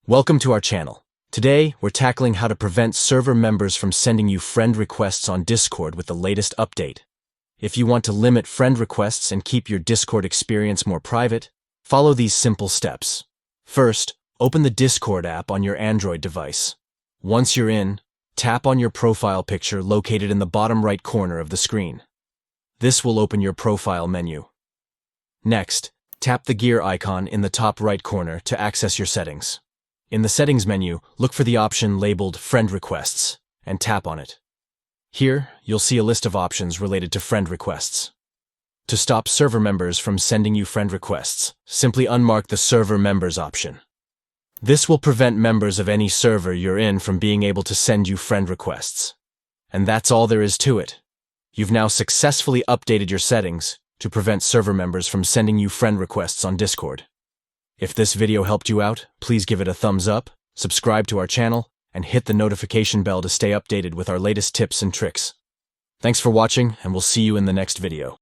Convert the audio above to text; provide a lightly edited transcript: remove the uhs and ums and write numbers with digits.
Welcome to our channel. Today, we're tackling how to prevent server members from sending you friend requests on Discord with the latest update. If you want to limit friend requests and keep your Discord experience more private, follow these simple steps. First, open the Discord app on your Android device. Once you're in, tap on your profile picture located in the bottom right corner of the screen. This will open your profile menu. Next, tap the gear icon in the top right corner to access your settings. In the Settings menu, look for the option labeled Friend Requests and tap on it. Here, you'll see a list of options related to friend requests. To stop server members from sending you friend requests, simply unmark the Server Members option. This will prevent members of any server you're in from being able to send you friend requests. And that's all there is to it. You've now successfully updated your settings to prevent server members from sending you friend requests on Discord. If this video helped you out, please give it a thumbs up, subscribe to our channel, and hit the notification bell to stay updated with our latest tips and tricks. Thanks for watching, and we'll see you in the next video.